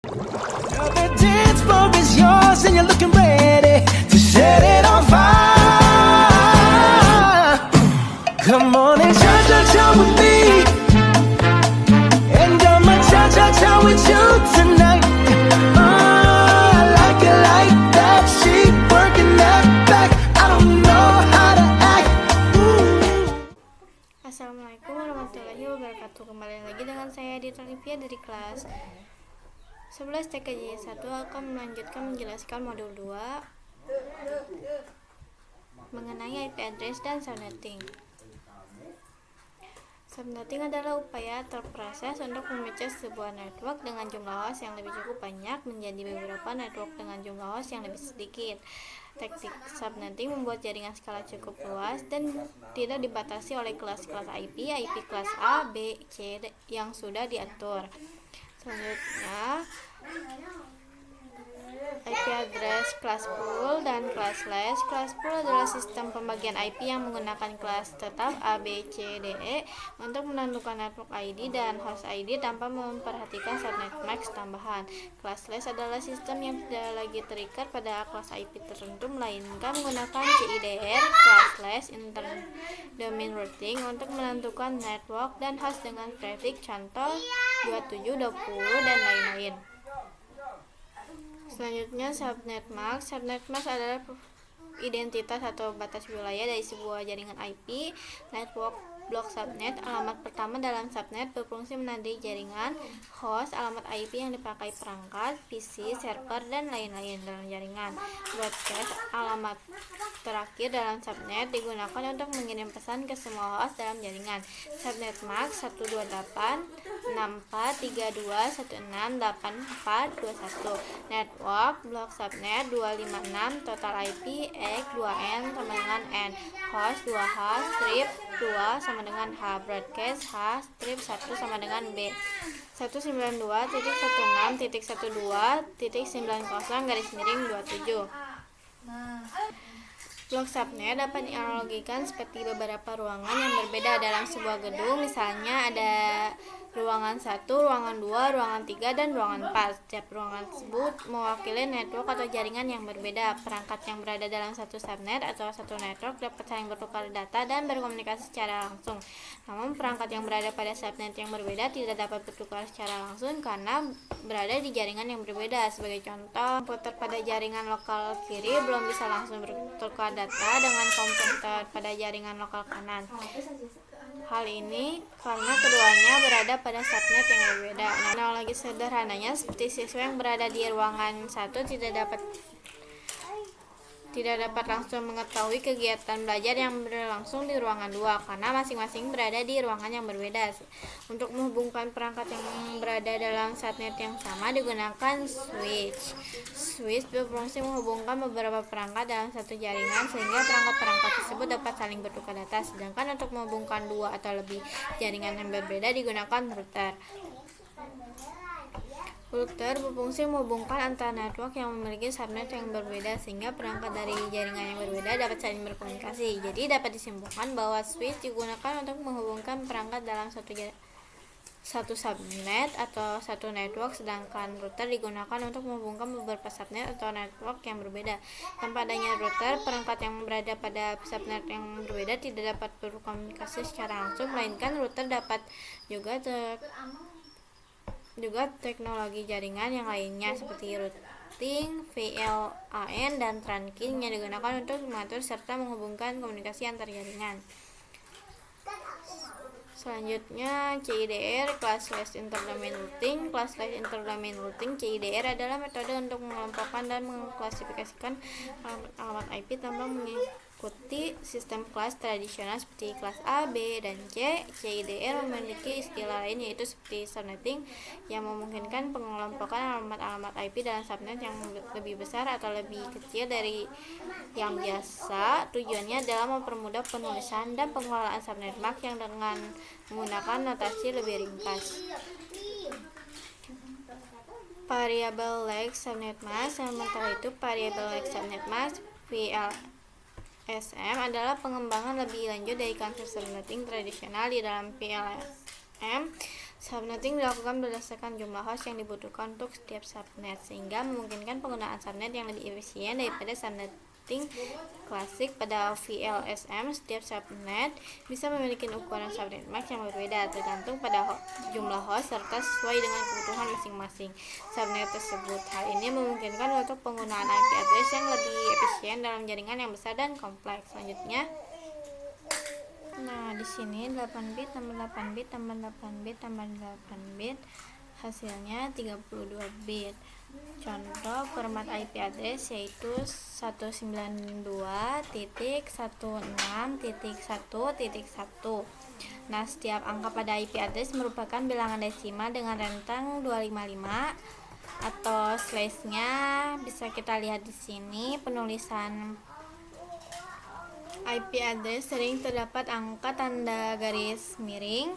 The dance floor is yours and you're looking ready to set it on fire. Come on and cha-cha-cha with me, and I'ma cha-cha-cha with you tonight. I like it like that, she working that back. I don't know how to act. Assalamualaikum warahmatullahi wabarakatuh. Kembali lagi dengan saya Dita Livia dari kelas 11 TKJ 1 akan melanjutkan menjelaskan modul 2 mengenai IP address dan subnetting. Subnetting adalah upaya atau proses untuk memecah sebuah network dengan jumlah host yang lebih cukup banyak menjadi beberapa network dengan jumlah host yang lebih sedikit. Teknik subnetting membuat jaringan skala cukup luas dan tidak dibatasi oleh kelas-kelas IP kelas A, B, C yang sudah diatur. Selanjutnya, IP address, kelas pool, dan kelas slash. Kelas pool adalah sistem pembagian IP yang menggunakan kelas tetap A, B, C, D, E untuk menentukan network ID dan host ID tanpa memperhatikan subnet max tambahan. Kelas slash adalah sistem yang tidak lagi terikat pada kelas IP tertentu melainkan menggunakan CIDR, kelas slash interdomain routing untuk menentukan network dan host dengan prefix contoh 27, 20, dan lain-lain. Selanjutnya, subnet mask. Subnet mask adalah identitas atau batas wilayah dari sebuah jaringan IP. Network blok subnet, alamat pertama dalam subnet berfungsi menandai jaringan, host, alamat IP yang dipakai perangkat, PC, server, dan lain-lain dalam jaringan. Broadcast, alamat terakhir dalam subnet digunakan untuk mengirim pesan ke semua host dalam jaringan. Subnet mask 128.6432.16.8421. Network blok subnet 256, total IP X 2N sama dengan N, host 2H, strip 2 sama dengan H, broadcast H, strip 1 sama dengan B. 192.168.12.90/27. Blok subnet dapat dianalogikan seperti beberapa ruangan yang berbeda dalam sebuah gedung. Misalnya ada ruangan 1, ruangan 2, ruangan 3, dan ruangan 4. Setiap ruangan tersebut mewakili network atau jaringan yang berbeda. Perangkat yang berada dalam satu subnet atau satu network dapat saling bertukar data dan berkomunikasi secara langsung. Namun perangkat yang berada pada subnet yang berbeda tidak dapat bertukar secara langsung karena berada di jaringan yang berbeda. Sebagai contoh, komputer pada jaringan lokal kiri belum bisa langsung bertukar data dengan komputer pada jaringan lokal kanan. Hal ini karena keduanya berada pada subnet yang berbeda. Analogi sederhananya seperti siswa yang berada di ruangan 1 tidak dapat langsung mengetahui kegiatan belajar yang berlangsung di ruangan 2 karena masing-masing berada di ruangan yang berbeda. Untuk menghubungkan perangkat yang berada dalam subnet yang sama digunakan switch. Switch berfungsi menghubungkan beberapa perangkat dalam satu jaringan sehingga perangkat-perangkat tersebut dapat saling bertukar data. Sedangkan untuk menghubungkan dua atau lebih jaringan yang berbeda digunakan router. Router berfungsi menghubungkan antara network yang memiliki subnet yang berbeda sehingga perangkat dari jaringan yang berbeda dapat saling berkomunikasi. Jadi dapat disimpulkan bahwa switch digunakan untuk menghubungkan perangkat dalam satu subnet atau satu network, sedangkan router digunakan untuk menghubungkan beberapa subnet atau network yang berbeda. Tanpa adanya router, perangkat yang berada pada subnet yang berbeda tidak dapat berkomunikasi secara langsung, melainkan router dapat juga teknologi jaringan yang lainnya seperti routing, VLAN, dan trunking yang digunakan untuk mengatur serta menghubungkan komunikasi antar jaringan. Selanjutnya, CIDR, class slash interdomain routing. Class slash interdomain routing CIDR adalah metode untuk mengelompokkan dan mengklasifikasikan alamat IP tanpa mengikuti sistem kelas tradisional seperti kelas A, B, dan C. CIDR memiliki istilah lain yaitu seperti subnetting yang memungkinkan pengelompokan alamat IP dalam subnet yang lebih besar atau lebih kecil dari yang biasa. Tujuannya adalah mempermudah penulisan dan pengelolaan subnet mask yang dengan menggunakan notasi lebih ringkas. Variable length subnet mask. Sementara itu, variable length subnet mask VLSM adalah pengembangan lebih lanjut dari konsep subnetting tradisional. Di dalam VLSM, Subnetting dilakukan berdasarkan jumlah host yang dibutuhkan untuk setiap subnet, sehingga memungkinkan penggunaan subnet yang lebih efisien daripada subnetting klasik. Pada VLSM, setiap subnet bisa memiliki ukuran subnet max yang berbeda tergantung pada jumlah host serta sesuai dengan kebutuhan masing-masing subnet tersebut. Hal ini memungkinkan untuk penggunaan IP address yang lebih efisien dalam jaringan yang besar dan kompleks. Selanjutnya, nah, di sini 8 bit tambah 8 bit tambah 8 bit tambah 8 bit hasilnya 32 bit. Contoh format IP address yaitu 192.16.1.1. Nah, setiap angka pada IP address merupakan bilangan desimal dengan rentang 255 atau slash-nya bisa kita lihat di sini. Penulisan IP address sering terdapat angka tanda garis miring,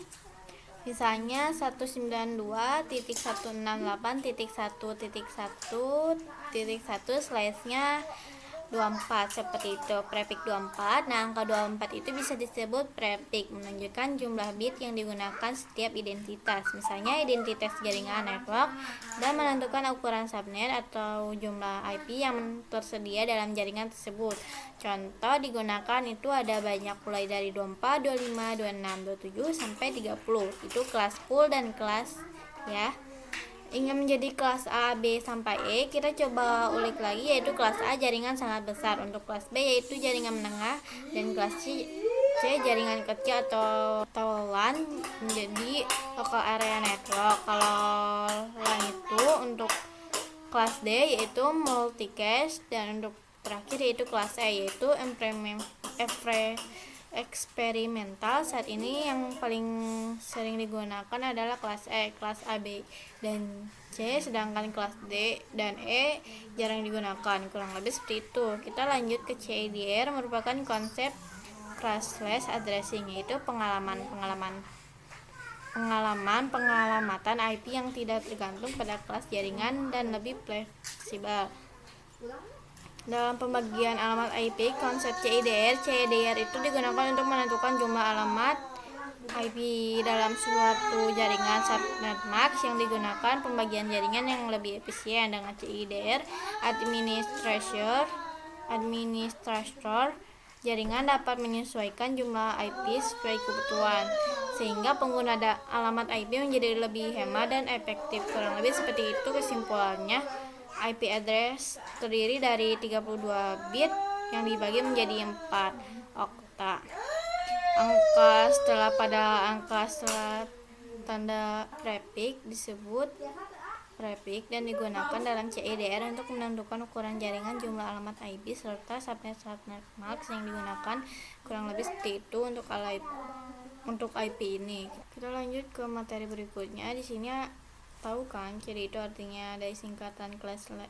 misalnya 192.168.1.1.1 slash-nya 24 seperti itu, prefix 24. Nah, angka 24 itu bisa disebut prefix, menunjukkan jumlah bit yang digunakan setiap identitas, misalnya identitas jaringan network, dan menentukan ukuran subnet atau jumlah IP yang tersedia dalam jaringan tersebut. Contoh digunakan itu ada banyak, mulai dari 24, 25, 26, 27 sampai 30. Itu kelas full dan kelas ya. Ingin menjadi kelas A, B, sampai E, kita coba ulik lagi, yaitu kelas A jaringan sangat besar. Untuk kelas B yaitu jaringan menengah, dan kelas C jaringan kecil atau LAN menjadi local area network. Kalau LAN itu untuk kelas D yaitu multicast, dan untuk terakhir yaitu kelas E yaitu eksperimental. Saat ini yang paling sering digunakan adalah kelas E, kelas A, B, dan C, sedangkan kelas D dan E jarang digunakan. Kurang lebih seperti itu. Kita lanjut ke CIDR, merupakan konsep crossless addressing, yaitu pengalamatan IP yang tidak tergantung pada kelas jaringan dan lebih fleksibel. Dalam pembagian alamat IP, konsep CIDR itu digunakan untuk menentukan jumlah alamat IP dalam suatu jaringan subnet max yang digunakan pembagian jaringan yang lebih efisien. Dengan CIDR, administrator jaringan dapat menyesuaikan jumlah IP sesuai kebutuhan, sehingga pengguna alamat IP menjadi lebih hemat dan efektif. Kurang lebih seperti itu kesimpulannya. IP address terdiri dari 32 bit yang dibagi menjadi 4 okta. Setelah tanda prefix disebut prefix dan digunakan dalam CIDR untuk menentukan ukuran jaringan, jumlah alamat IP, serta subnet max yang digunakan. Kurang lebih seperti itu untuk IP ini. Kita lanjut ke materi berikutnya. Di sini tahu kan CID itu artinya dari singkatan classless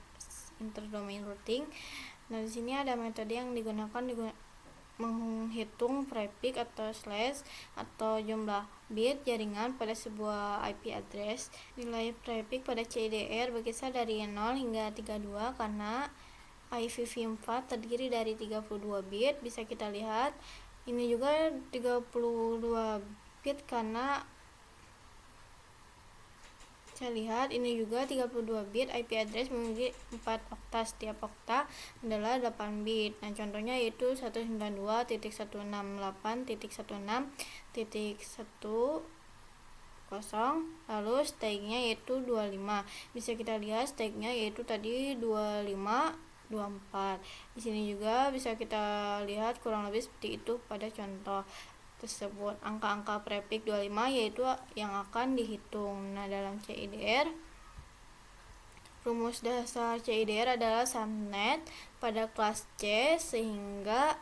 interdomain routing. Nah, di sini ada metode yang digunakan menghitung prefix atau slash atau jumlah bit jaringan pada sebuah IP address. Nilai prefix pada CIDR berkisar dari 0 hingga 32 karena IPv4 terdiri dari 32 bit. Bisa kita lihat ini juga 32 bit karena saya lihat ini juga 32 bit. IP address memiliki 4 okta, setiap okta adalah 8 bit. Nah, contohnya yaitu 192.168.1.1.10, lalu stagnya yaitu 25. Bisa kita lihat stagnya yaitu tadi 25, 24. Di sini juga bisa kita lihat kurang lebih seperti itu pada contoh tersebut. Angka-angka prefix 25 yaitu yang akan dihitung. Nah, dalam CIDR, rumus dasar CIDR adalah subnet pada kelas C, sehingga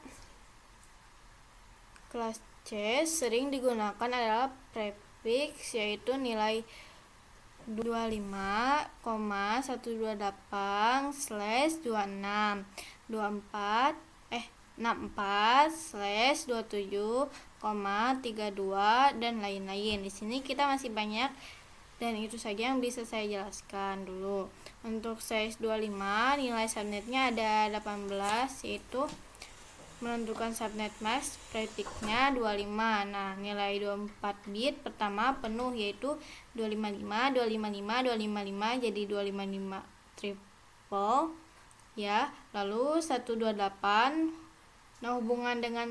kelas C sering digunakan adalah prefix yaitu nilai 25,128/26, 64/27,32 dan lain-lain. Di sini kita masih banyak, dan itu saja yang bisa saya jelaskan dulu. Untuk size 25, nilai subnetnya ada 18, yaitu menentukan subnet mask prefixnya 25. Nah, nilai 24 bit pertama penuh yaitu 255, 255, 255 jadi 255 triple ya. Lalu 128. Nah, hubungan dengan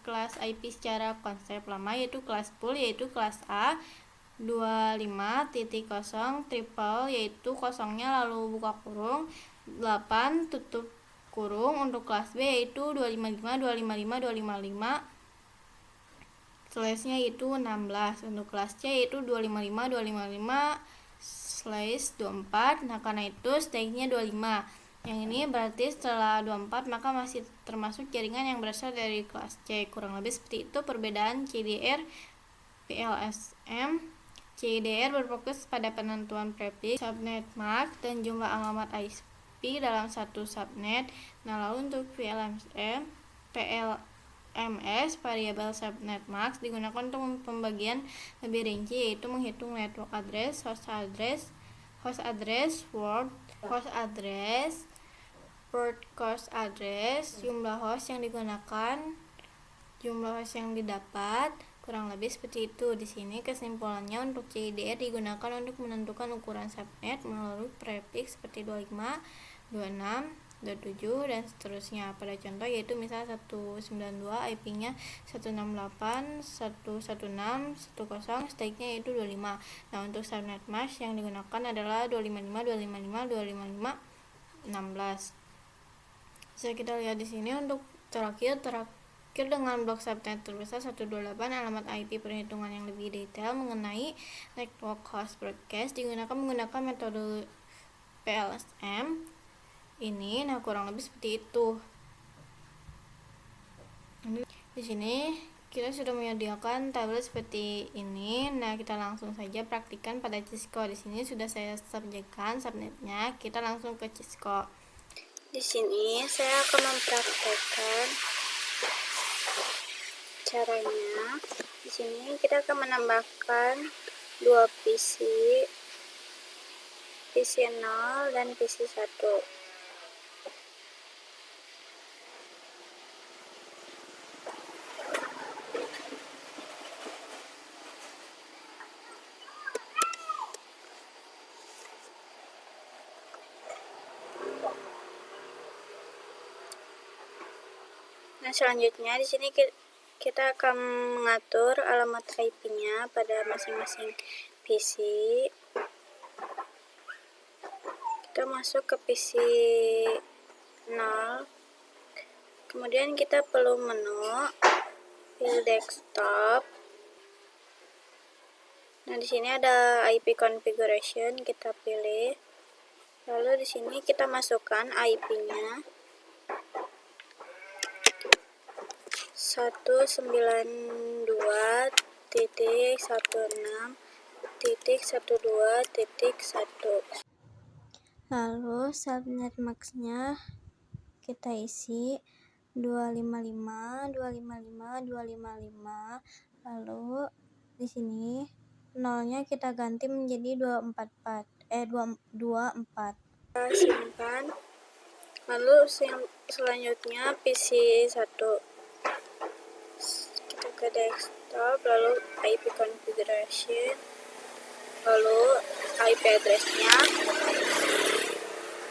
kelas IP secara konsep lama yaitu kelas pool yaitu kelas A 25.0 triple yaitu kosongnya lalu buka kurung 8 tutup kurung. Untuk kelas B yaitu 255 255 255 slashnya itu 16. Untuk kelas C yaitu 255 255 slash 24. Nah, karena itu stake-nya 25. Yang ini berarti setelah 24 maka masih termasuk jaringan yang berasal dari kelas C. Kurang lebih seperti itu perbedaan CDR PLSM. CDR berfokus pada penentuan prefix, subnet mask, dan jumlah alamat IP dalam satu subnet. Nah, lalu untuk PLMS variabel subnet mask digunakan untuk pembagian lebih rinci yaitu menghitung network address, host address, word course address, jumlah host yang digunakan, jumlah host yang didapat. Kurang lebih seperti itu. Di sini kesimpulannya untuk CIDR digunakan untuk menentukan ukuran subnet melalui prefix seperti 25, 26, 27 dan seterusnya. Pada contoh yaitu misal 192 IP-nya 168, 116, 10, stake-nya yaitu 25. Nah, untuk subnet mask yang digunakan adalah 255, 255, 255, 16. Bisa kita lihat di sini untuk terakhir dengan blok subnet terbesar 128. Alamat IP perhitungan yang lebih detail mengenai network host broadcast digunakan menggunakan metode PLSM ini. Nah, kurang lebih seperti itu. Di sini kita sudah menyediakan tabel seperti ini. Nah, kita langsung saja praktikkan pada Cisco. Di sini sudah saya subjekkan subnetnya. Kita langsung ke Cisco. Di sini saya akan mempraktekkan caranya. Di sini kita akan menambahkan dua PC 0 dan PC 1. Nah, selanjutnya di sini kita akan mengatur alamat IP-nya pada masing-masing PC. Kita masuk ke PC 0. Kemudian kita perlu menu, pilih desktop. Nah, di sini ada IP configuration, kita pilih. Lalu di sini kita masukkan IP-nya 192.16.12.1. Lalu subnet max-nya kita isi 255, 255, 255. Lalu di sini nolnya kita ganti menjadi 244. Kita simpan. Lalu selanjutnya PC 1. Kita ke desktop, lalu IP configuration, lalu IP address-nya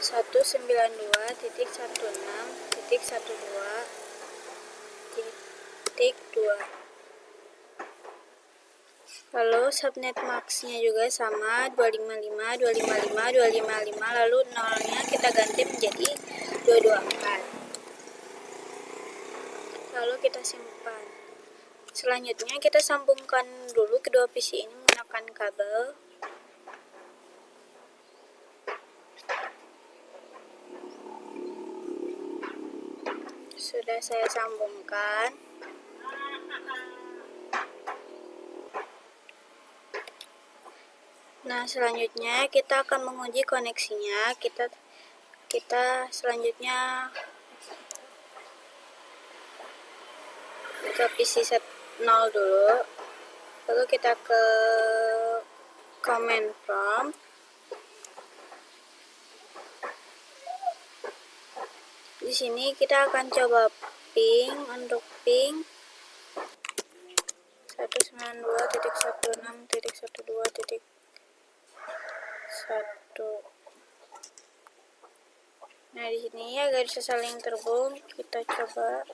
192.16.12.2. Lalu subnet max-nya juga sama 255, 255, 255. Lalu nolnya kita ganti menjadi 224. Lalu kita simpan. Selanjutnya kita sambungkan dulu kedua PC ini menggunakan kabel. Sudah saya sambungkan. Nah, selanjutnya kita akan menguji koneksinya. Kita selanjutnya ke PC 0 dulu. Lalu kita ke command prompt. Di sini kita akan coba untuk ping 192.16.12.1. Nah, di sini ya garis saling terhubung, kita coba.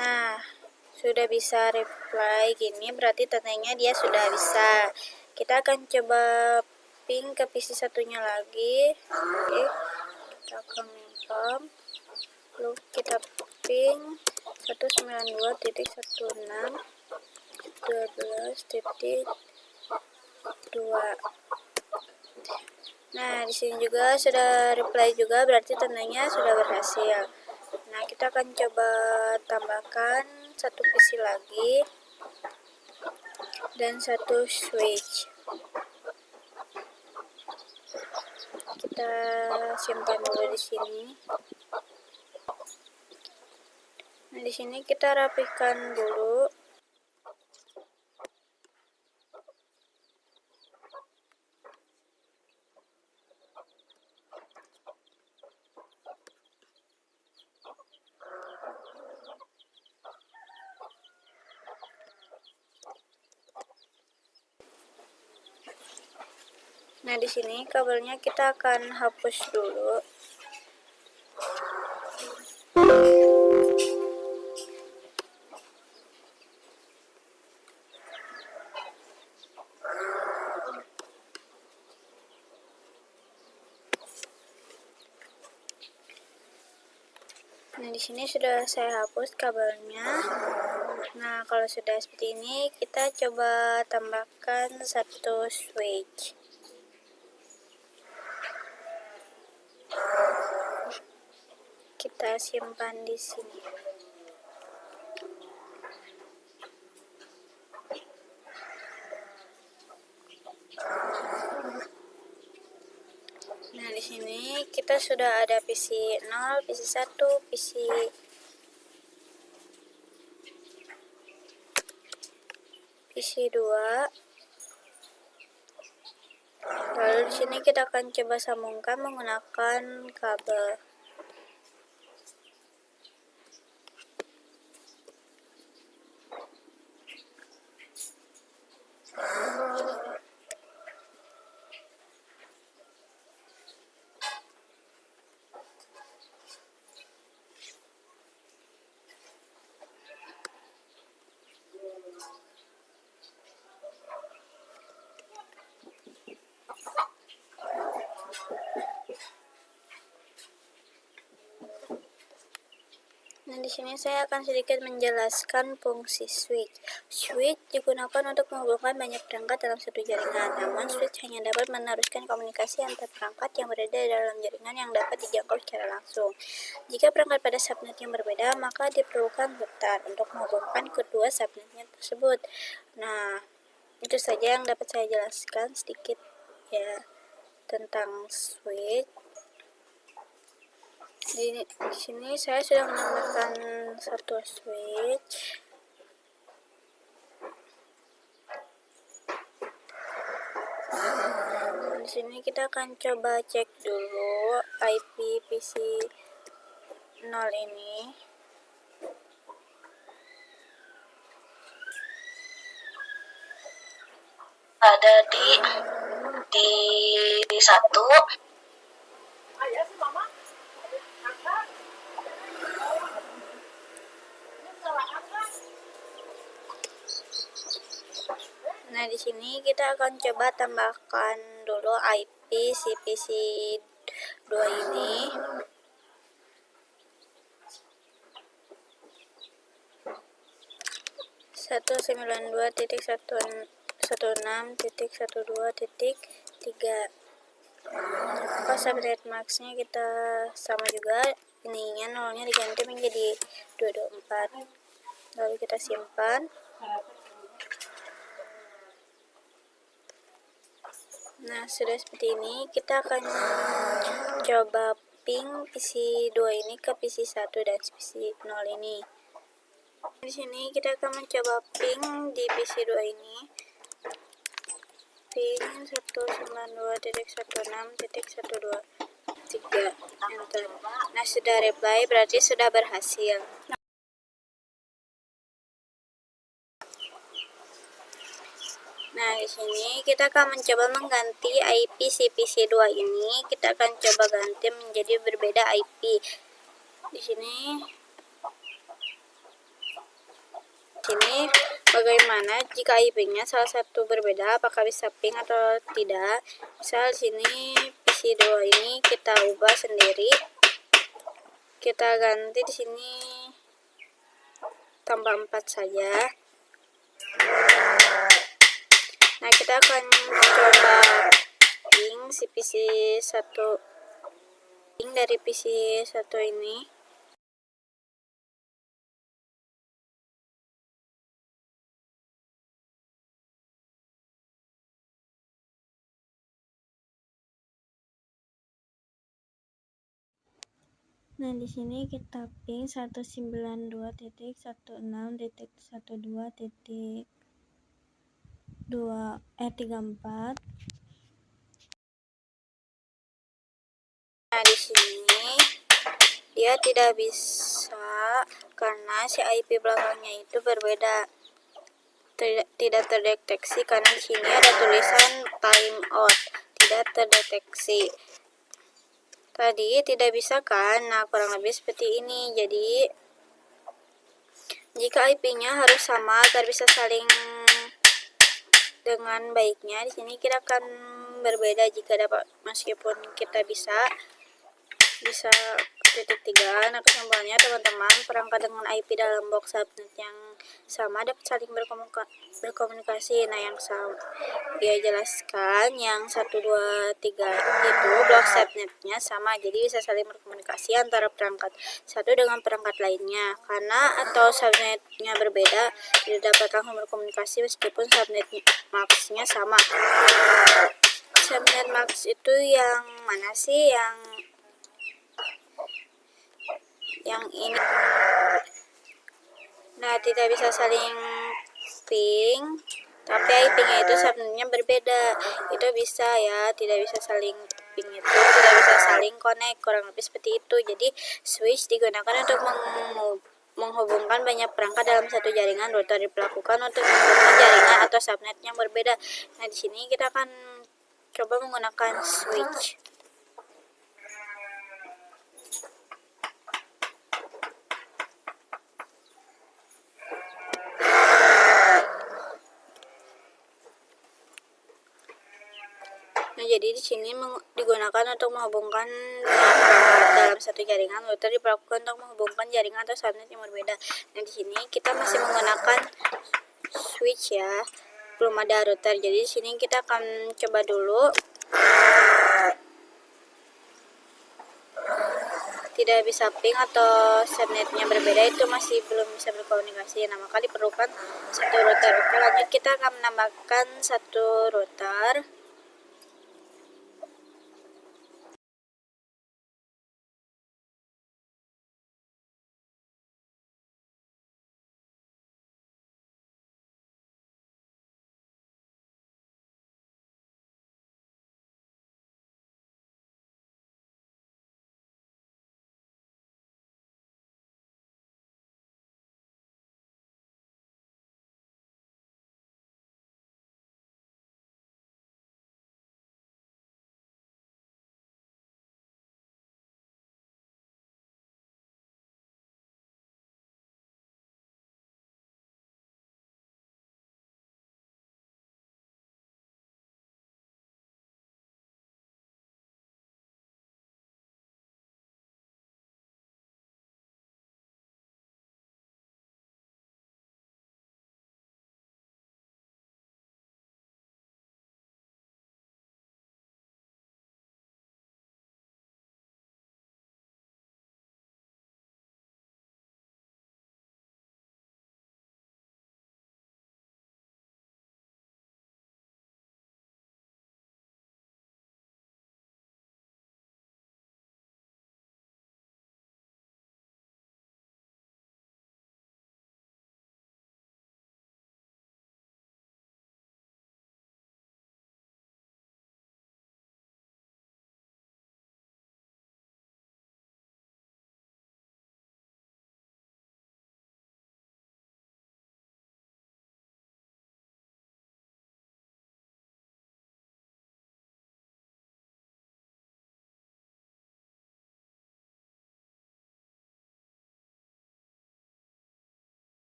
Nah, sudah bisa reply gini, berarti tandanya dia sudah bisa. Kita akan coba ping ke PC satunya lagi. Oke, kita confirm. Lalu kita ping 192.16.12.2. Nah, di sini juga sudah reply juga, berarti tandanya sudah berhasil. Nah, kita akan coba tambahkan satu PC lagi dan satu switch. Kita simpan dulu di sini. Nah, di sini kita rapihkan dulu. Nah, di sini kabelnya kita akan hapus dulu. Nah, di sini sudah saya hapus kabelnya. Nah, kalau sudah seperti ini, kita coba tambahkan satu switch. Kita simpan di sini. Nah, di sini kita sudah ada PC 0, PC 1, PC 2. Lalu di sini kita akan coba sambungkan menggunakan kabel. Nah, di sini saya akan sedikit menjelaskan fungsi switch. Switch digunakan untuk menghubungkan banyak perangkat dalam satu jaringan. Namun, switch hanya dapat meneruskan komunikasi antar perangkat yang berada dalam jaringan yang dapat dijangkau secara langsung. Jika perangkat pada subnet yang berbeda, maka diperlukan router untuk menghubungkan kedua subnetnya tersebut. Nah, itu saja yang dapat saya jelaskan sedikit ya tentang switch. Di sini saya sudah menambahkan satu switch. Di sini kita akan coba cek dulu IP PC 0 ini. Ada di 1. Nah, di sini kita akan coba tambahkan dulu IP si PC 2 ini. Satu 92.16.12.3. Pas subnet max-nya kita sama juga, ininya nolnya diganti menjadi 224. Lalu kita simpan. Nah, sudah seperti ini, kita akan coba ping PC 2 ini ke PC 1 dan PC 0 ini. Di sini kita akan mencoba ping di PC 2 ini. Ping 192.16.12. 3. Enter. Nah, sudah reply berarti sudah berhasil. Nah, di sini kita akan mencoba mengganti IP si PC2 ini. Kita akan coba ganti menjadi berbeda IP. Di sini bagaimana jika IP-nya salah satu berbeda, apakah bisa ping atau tidak. Misal sini PC2 ini kita ubah sendiri. Kita ganti di sini tambah 4 saja. Nah, kita akan coba ping si PC1, ping dari PC1 ini. Nah, di sini kita ping 192.162.234. Nah, di sini dia tidak bisa karena si IP belakangnya itu berbeda. Tidak terdeteksi karena di sini ada tulisan timeout, tidak terdeteksi. Tadi tidak bisa kan? Nah, kurang lebih seperti ini. Jadi jika IP-nya harus sama agar bisa saling dengan baiknya, di sini kita akan berbeda jika dapat, meskipun kita bisa titik 3. Nah, kesimpulannya teman-teman, perangkat dengan IP dalam box subnet yang sama dapat saling berkomunikasi. Nah, yang sama dia jelaskan yang 1, 2, 3 itu box subnetnya sama, jadi bisa saling berkomunikasi antara perangkat satu dengan perangkat lainnya. Karena atau subnetnya berbeda, tidak dapat langsung berkomunikasi meskipun subnet max-nya sama. Subnet max itu yang mana sih? Yang ini. Nah, tidak bisa saling ping, tapi IP-nya itu subnetnya berbeda. Itu bisa ya, tidak bisa saling ping itu tidak bisa saling connect, kurang lebih seperti itu. Jadi switch digunakan untuk menghubungkan banyak perangkat dalam satu jaringan. Router diperlakukan untuk menghubungkan jaringan atau subnet yang berbeda. Nah, di sini kita akan coba menggunakan switch. Nah, jadi di sini digunakan untuk menghubungkan perangkat dalam satu jaringan. Router diperlakukan untuk menghubungkan jaringan atau subnet yang berbeda. Nah, di sini kita masih menggunakan switch ya, belum ada router. Jadi di sini kita akan coba dulu. Tidak bisa ping atau subnetnya berbeda, itu masih belum bisa berkomunikasi. Nah, maka diperlukan satu router. Oke, lanjut kita akan menambahkan satu router.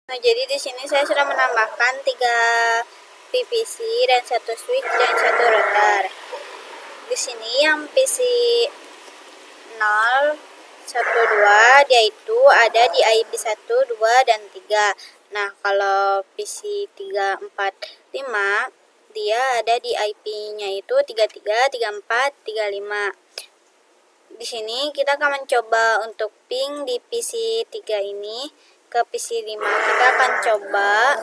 Nah, jadi di sini saya sudah menambahkan 3 PVC dan 1 switch dan 1 router. Di sini yang PC 0, 1, 2 dia itu ada di IP 1, 2 dan 3. Nah, kalau PC 3, 4, 5 dia ada di IP-nya itu 33, 34, 35. Di sini kita akan mencoba untuk ping di PC 3 ini ke PC 5. Kita akan coba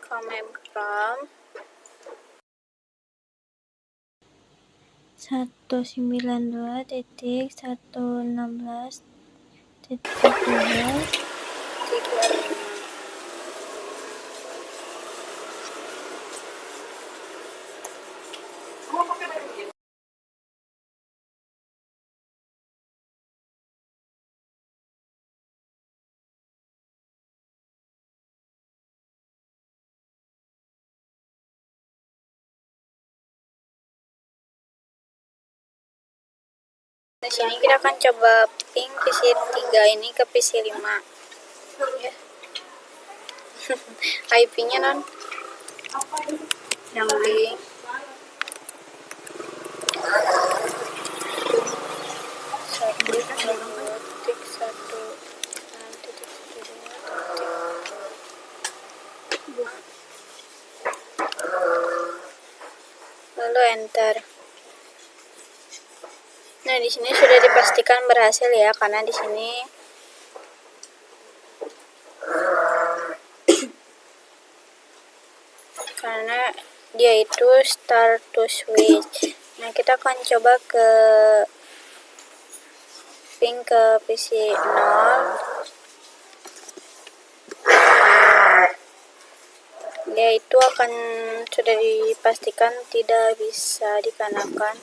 command prompt 192.116.12 35. Di sini kita akan coba ping PC 3 ini ke PC 5. Ya. IP-nya non yang di lalu enter. Nah, di sini sudah dipastikan berhasil ya, karena di sini karena dia itu start to switch. Nah, kita akan coba ke ping ke PC 0. Dia itu akan sudah dipastikan tidak bisa digunakan.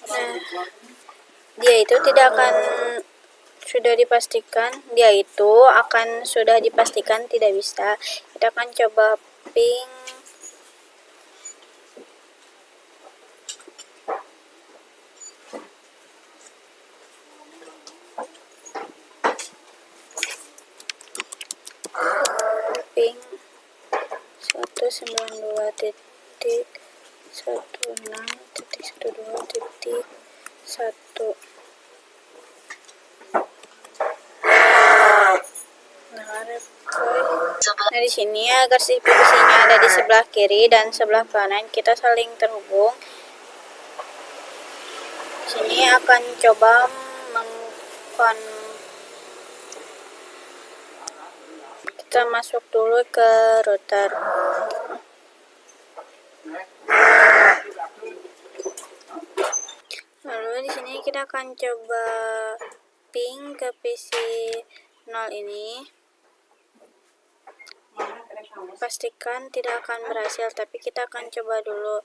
Nah, dia itu tidak akan sudah dipastikan, dia itu akan sudah dipastikan tidak bisa. Kita akan coba ping ping 192.16.12.1. Nah, di sini agar si PVC-nya ada di sebelah kiri dan sebelah kanan, kita saling terhubung. Di sini akan coba kita masuk dulu ke router. Lalu di sini kita akan coba ping ke PC 0 ini. Pastikan tidak akan berhasil, tapi kita akan coba dulu.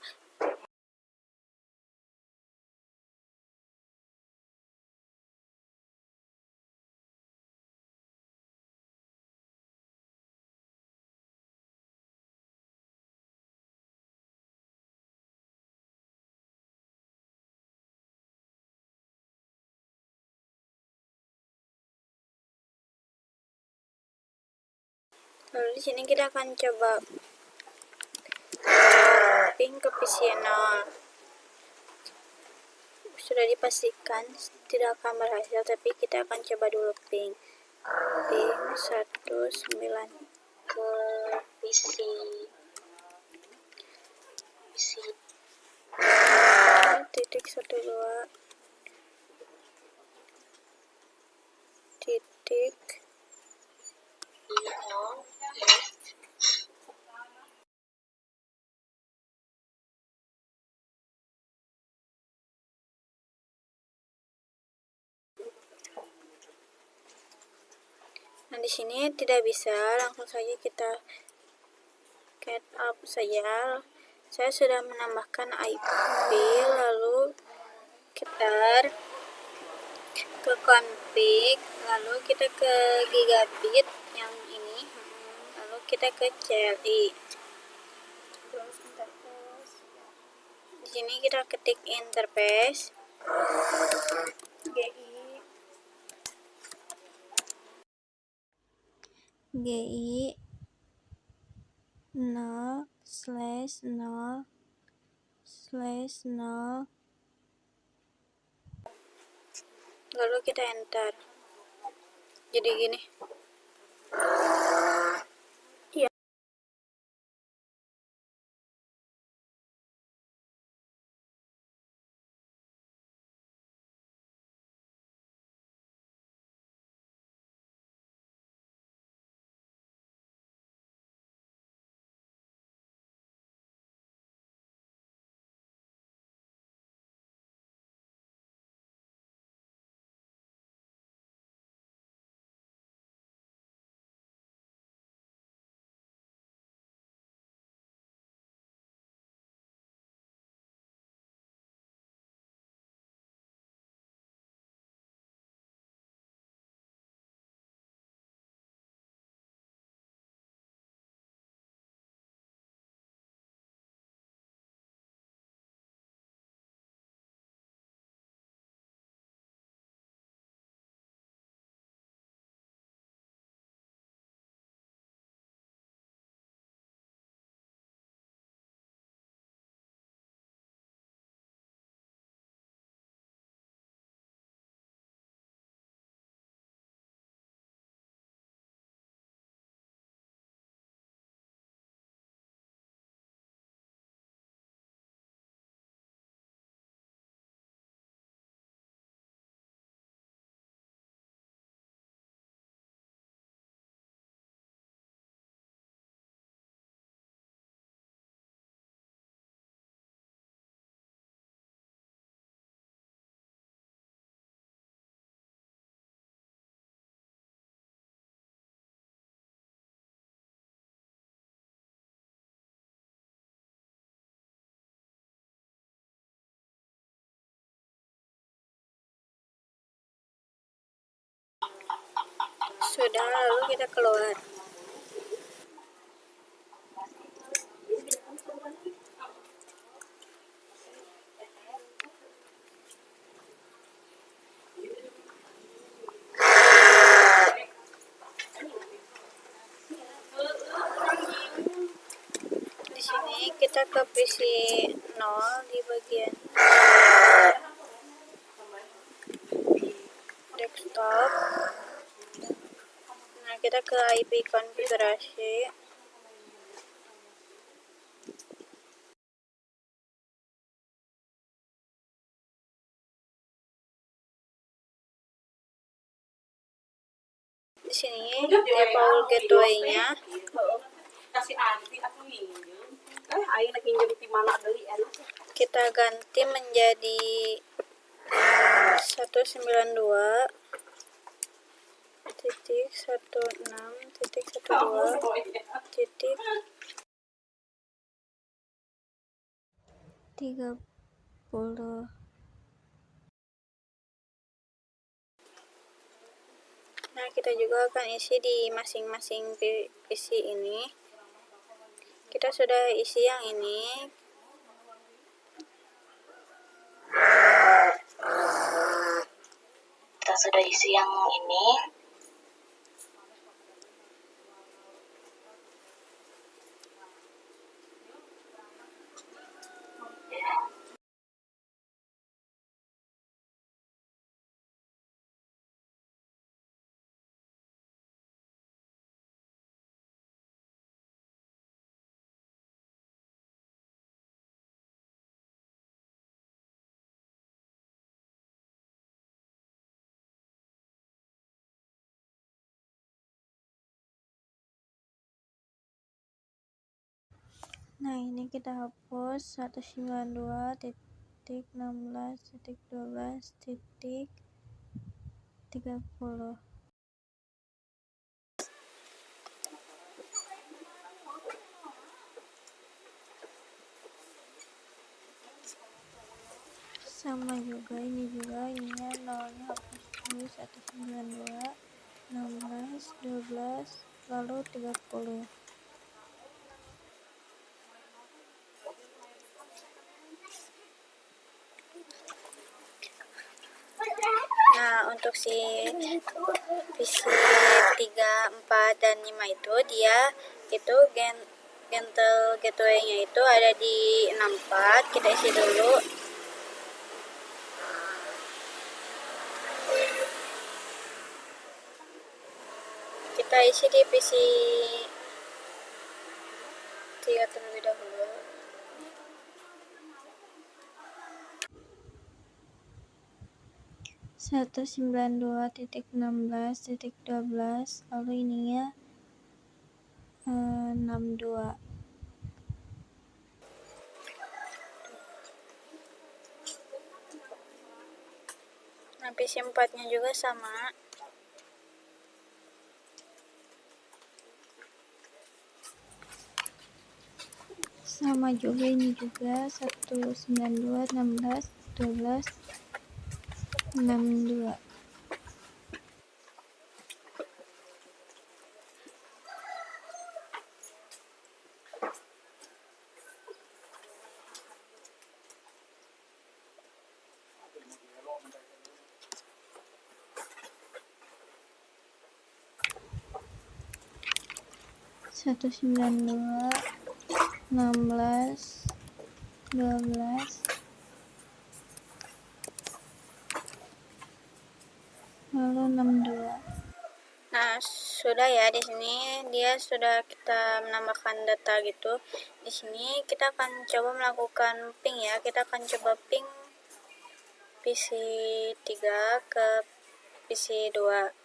Lalu di sini kita akan coba ping ke PC 0. Sudah dipastikan tidak akan berhasil, tapi kita akan coba dulu ping 19 ke PC titik 12 titik Nah, di sini tidak bisa, langsung saja kita get up saja. Saya sudah menambahkan IP, lalu kita ke config, lalu kita ke gigabit yang ini, lalu kita ke CLI. close interface. Di sini kita ketik interface GI 0/0/0, lalu kita enter. Jadi gini. Iya. Sudah, lalu kita keluar. Di sini kita ke PC 0 di bagian desktop. Nah, kita ke IP konfigurasi. Di sini default gateway-nya kita ganti menjadi 192.16.12.30. Nah, kita juga akan isi di masing-masing PC ini. Kita sudah isi yang ini. Nah, ini kita hapus 192.16.12.30. Sama juga ini ininya nolnya hapus dulu. 192.16.12 lalu 30. untuk si PC 3, 4, dan 5 itu dia itu gentle gateway-nya itu ada di 64. Kita isi dulu. Kita isi di PC 3 terlebih dahulu. Satu 92.16.12 lalu ininya 62. Nah, PC 4-nya juga sama. Sama juga, ini juga 192.16.12.62. Satu 16.12 lalu 62. Nah, sudah ya, di sini dia sudah kita menambahkan data gitu. Di sini kita akan coba melakukan ping ya. Kita akan coba ping PC 3 ke PC 2.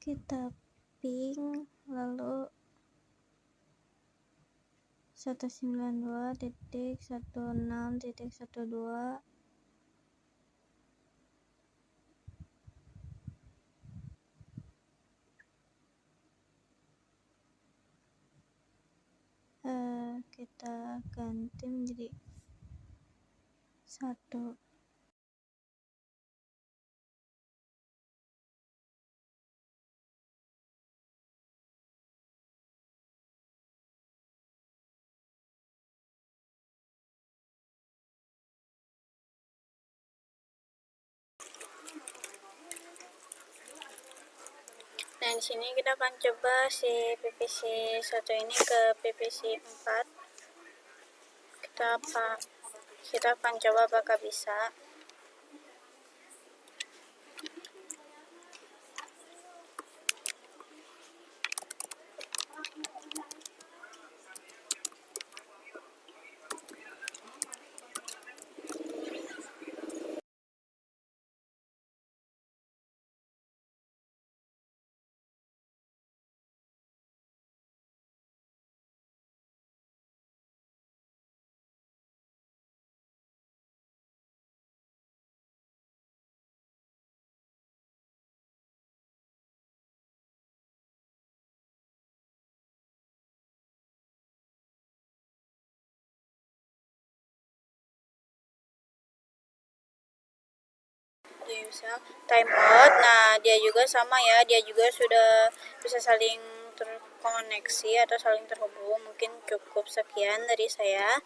Kita ping lalu 192.16.12 kita ganti menjadi 1. Nah, di sini kita akan coba si PPC 1 ini ke PPC 4. Kita akan coba apakah bisa. Dia bisa time out. Nah, dia juga sama ya, dia juga sudah bisa saling terkoneksi atau saling terhubung. Mungkin cukup sekian dari saya.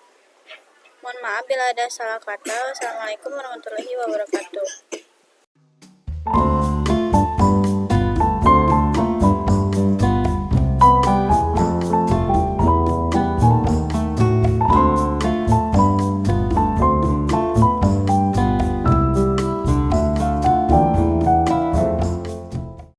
Mohon maaf bila ada salah kata. Wassalamualaikum warahmatullahi wabarakatuh.